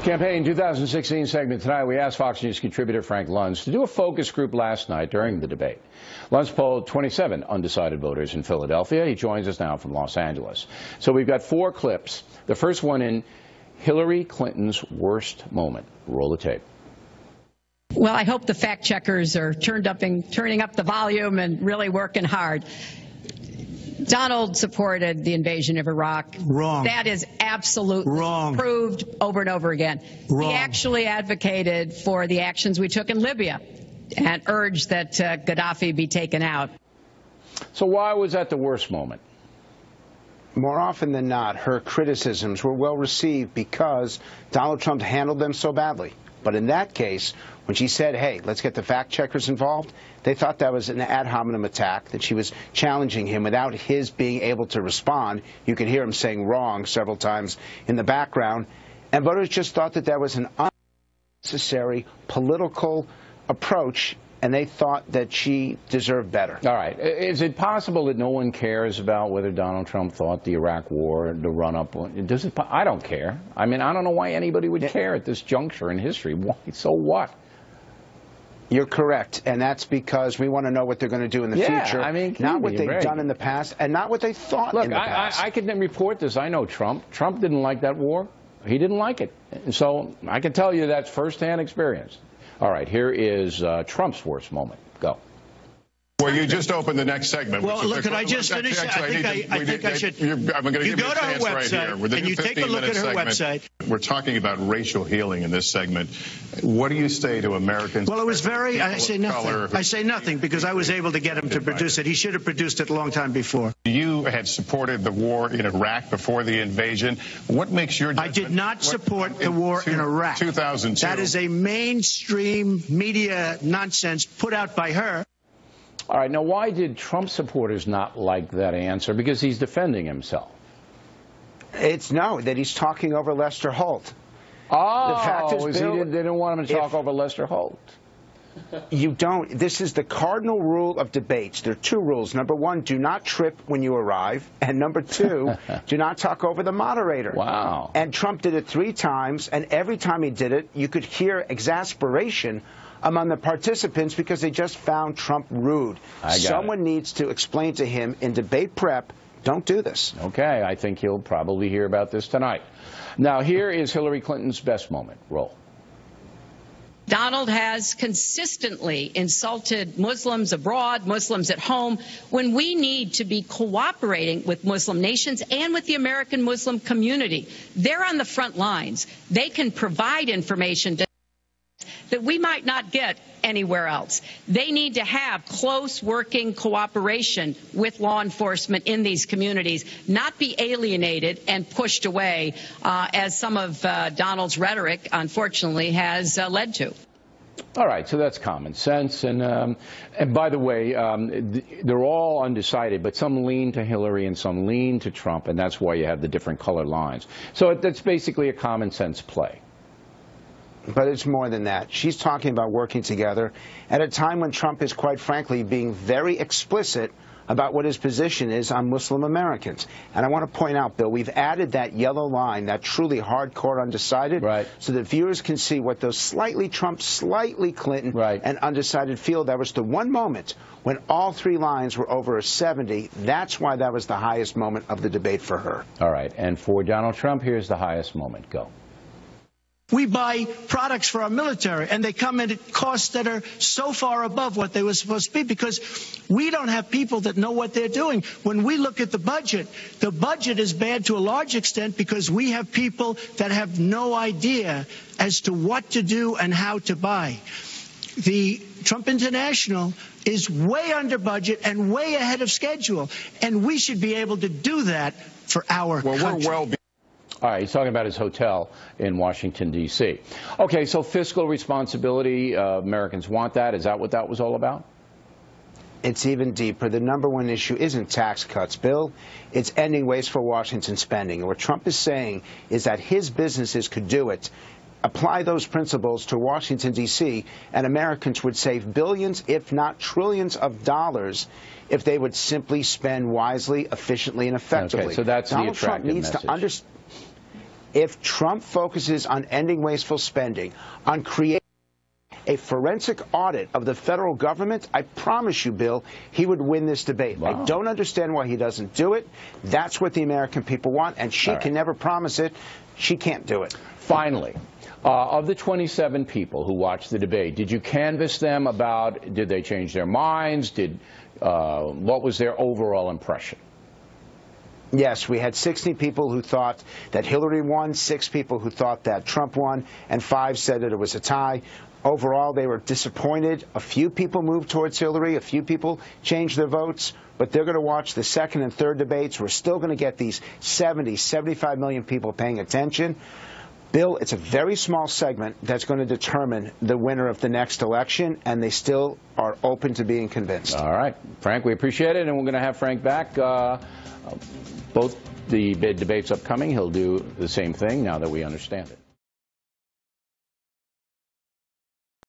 Campaign 2016 segment tonight, we asked Fox News contributor Frank Luntz to do a focus group last night during the debate. Luntz polled 27 undecided voters in Philadelphia. He joins us now from Los Angeles. So we've got 4 clips. The first one in Hillary Clinton's worst moment. Roll the tape. Well, I hope the fact checkers are turning up the volume and really working hard. Donald supported the invasion of Iraq. Wrong. That is absolutely wrong. Proved over and over again. Wrong. He actually advocated for the actions we took in Libya and urged that Gaddafi be taken out. So why was that the worst moment? More often than not, her criticisms were well received because Donald Trump handled them so badly. But in that case, when she said, hey, let's get the fact checkers involved, they thought that was an ad hominem attack, that she was challenging him without his being able to respond. You could hear him saying wrong several times in the background. And voters just thought that that was an unnecessary political approach, and they thought that she deserved better. All right. Is it possible that no one cares about whether Donald Trump thought the Iraq war, the run-up, I don't care. I mean, I don't know why anybody would care at this juncture in history. Why? So what? You're correct, and that's because we want to know what they're going to do in the future. I mean, not what they've done in the past, and not what they thought in the past. I can report this. I know Trump. Trump didn't like that war. He didn't like it. And so I can tell you that's firsthand experience. All right, here is Trump's worst moment. Go. Well, you just opened the next segment. Well, look, could I just finish? I think I should. I'm going to give you a chance right here. And you take a look at her website. We're talking about racial healing in this segment. What do you say to Americans? Well, it was very, I say nothing. I say nothing because I was able to get him to produce it. He should have produced it a long time before. You had supported the war in Iraq before the invasion. What makes your judgment? I did not support the war in Iraq. 2002. That is a mainstream media nonsense put out by her. All right, now why did Trump supporters not like that answer? Because he's defending himself. It's that he's talking over Lester Holt. Oh, the fact is, Bill, they didn't want him to talk over Lester Holt. You don't. This is the cardinal rule of debates. There are 2 rules. Number 1, do not trip when you arrive. And number 2, do not talk over the moderator. Wow. And Trump did it 3 times, and every time he did it, you could hear exasperation among the participants because they just found Trump rude. Someone needs to explain to him in debate prep, don't do this. Okay, I think he'll probably hear about this tonight. Now, here is Hillary Clinton's best moment. Roll. Donald has consistently insulted Muslims abroad, Muslims at home, when we need to be cooperating with Muslim nations and with the American Muslim community. They're on the front lines. They can provide information that we might not get anywhere else. They need to have close working cooperation with law enforcement in these communities, not be alienated and pushed away, as some of Donald's rhetoric, unfortunately, has led to. All right, so that's common sense. And by the way, they're all undecided, but some lean to Hillary and some lean to Trump, and that's why you have the different color lines. So that's basically a common sense play. But it's more than that. She's talking about working together at a time when Trump is, quite frankly, being very explicit about what his position is on Muslim Americans. And I want to point out, Bill, we've added that yellow line, that truly hardcore undecided, so that viewers can see what those slightly Trump, slightly Clinton, and undecided feel. That was the one moment when all 3 lines were over a 70. That's why that was the highest moment of the debate for her. All right. And for Donald Trump, here's the highest moment. Go. We buy products for our military, and they come in at costs that are so far above what they were supposed to be because we don't have people that know what they're doing. When we look at the budget is bad to a large extent because we have people that have no idea as to what to do and how to buy. The Trump International is way under budget and way ahead of schedule, and we should be able to do that for our country. All right, he's talking about his hotel in Washington, D.C. Okay, so fiscal responsibility, Americans want that. Is that what that was all about? It's even deeper. The number 1 issue isn't tax cuts, Bill. It's ending wasteful Washington spending. And what Trump is saying is that his businesses could do it. Apply those principles to Washington, D.C., and Americans would save billions, if not trillions of dollars if they would simply spend wisely, efficiently, and effectively. Okay, so that's Donald the Trump attractive needs message. to understand. If Trump focuses on ending wasteful spending, on creating a forensic audit of the federal government, I promise you, Bill, he would win this debate. Wow. I don't understand why he doesn't do it. That's what the American people want, and she can never promise it. She can't do it. Finally, of the 27 people who watched the debate, did you canvass them about, did they change their minds? What was their overall impression? Yes, we had 60 people who thought that Hillary won, 6 people who thought that Trump won, and 5 said that it was a tie. Overall, they were disappointed. A few people moved towards Hillary. A few people changed their votes. But they're going to watch the second and third debates. We're still going to get these 70, 75 million people paying attention. Bill, it's a very small segment that's going to determine the winner of the next election, and they still are open to being convinced. All right. Frank, we appreciate it, and we're going to have Frank back. Both the debates upcoming, he'll do the same thing now that we understand it.